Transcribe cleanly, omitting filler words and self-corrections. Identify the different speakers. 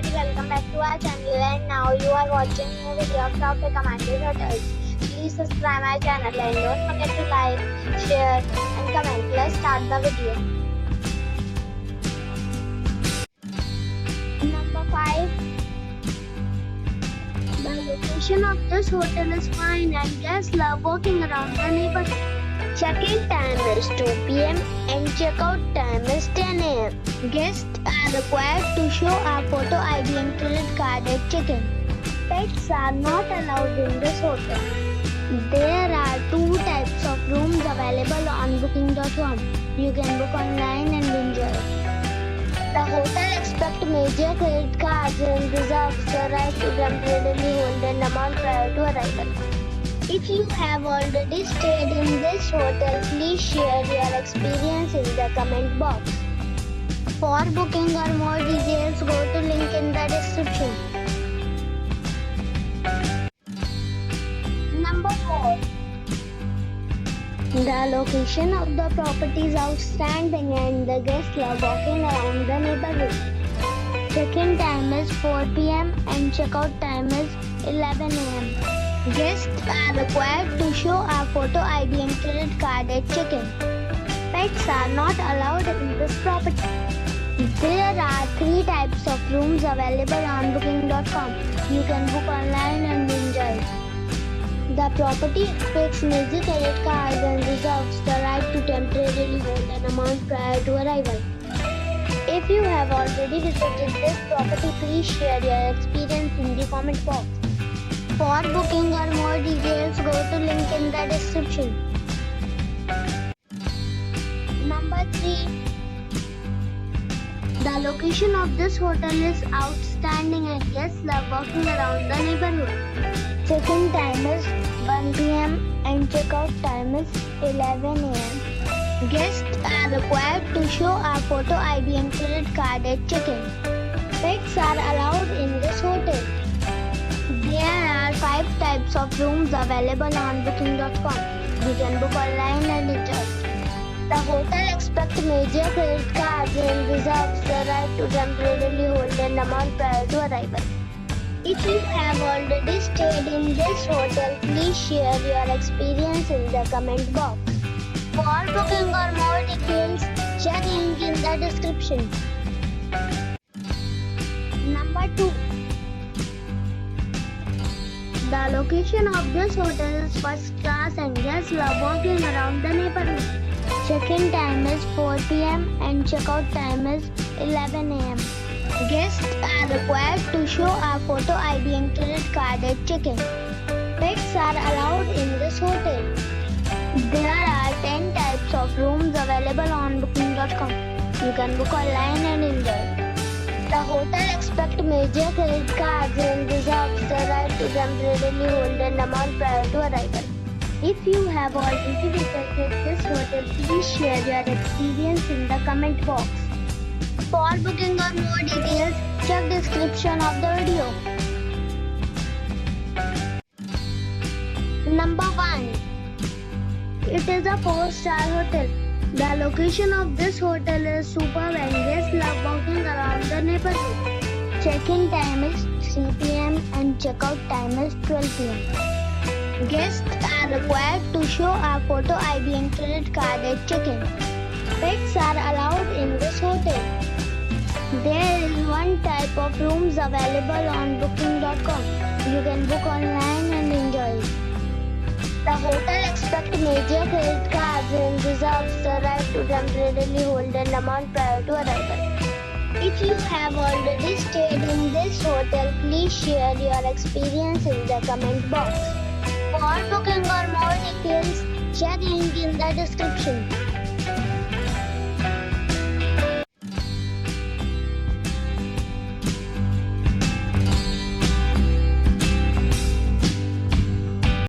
Speaker 1: everybody, welcome back to our channel, and now you are watching a video of top recommended hotels. Please subscribe my channel and don't forget to like, share and comment. Let's start the video. Number 5. The location of this hotel is fine and guests love walking around the neighborhood. Check-in time is 2 p.m. and check-out time is 10 a.m. Guests are required to show a photo ID and credit card at check-in. Pets are not allowed in this hotel. There are 2 types of rooms available on booking.com. You can book online and enjoy. The hotel accepts major credit cards and reserves the right to temporarily hold an amount prior to arrival. If you have already stayed in this hotel, please share your experience in the comment box. For booking or more details, go to link in the description. Number 4. The location of the property is outstanding and the guests love walking around the neighborhood. Check-in time is 4 p.m. and check-out time is 11 a.m. Guests are required to show a photo ID and credit card at check-in. Pets are not allowed in this property. There are 3 types of rooms available on booking.com. You can book online and enjoy. The property expects major credit cards and reserves the right to temporarily hold an amount prior to arrival. If you have already visited this property, please share your experience in the comment box. For booking or more details, go to link in the description. Number 3. The location of this hotel is outstanding and guests love walking around the neighborhood. Check-in time is 1 p.m. and check-out time is 11 a.m. Guests are required to show a photo ID and credit card at check-in. Pets are allowed in this hotel. There are 5 types of rooms available on booking.com. You can book online and enjoy. The hotel accepts major credit cards and reserves the right to temporarily hold an amount prior to arrival. If you have already stayed in this hotel, please share your experience in the comment box. For booking or more details, check link in the description. Number 2. The location of this hotel is first class and guests love walking around the neighborhood. Check-in time is 4 p.m. and check-out time is 11 a.m. Guests are required to show a photo ID and credit card at check-in. Pets are allowed in this hotel. There are 10 types of rooms available on booking.com. You can book online and enjoy. The hotel accepts major credit cards and reserves the right to temporarily hold an amount prior to arrival. If you have already visited this hotel, please share your experience in the comment box. For booking or more details, check description of the video. Number 1. It is a 4-star hotel. The location of this hotel is superb and guests love walking around the neighborhood. Check-in time is 3 p.m. and check-out time is 12 p.m. Guests are required to show a photo ID and credit card at check-in. Pets are allowed in this hotel. There is 1 type of rooms available on booking.com. You can book online and enjoy it. The hotel accepts major credit cards and reserves the right to temporarily hold an amount prior to arrival. If you have already stayed in this hotel, please share your experience in the comment box. For booking or more details, check link in the description.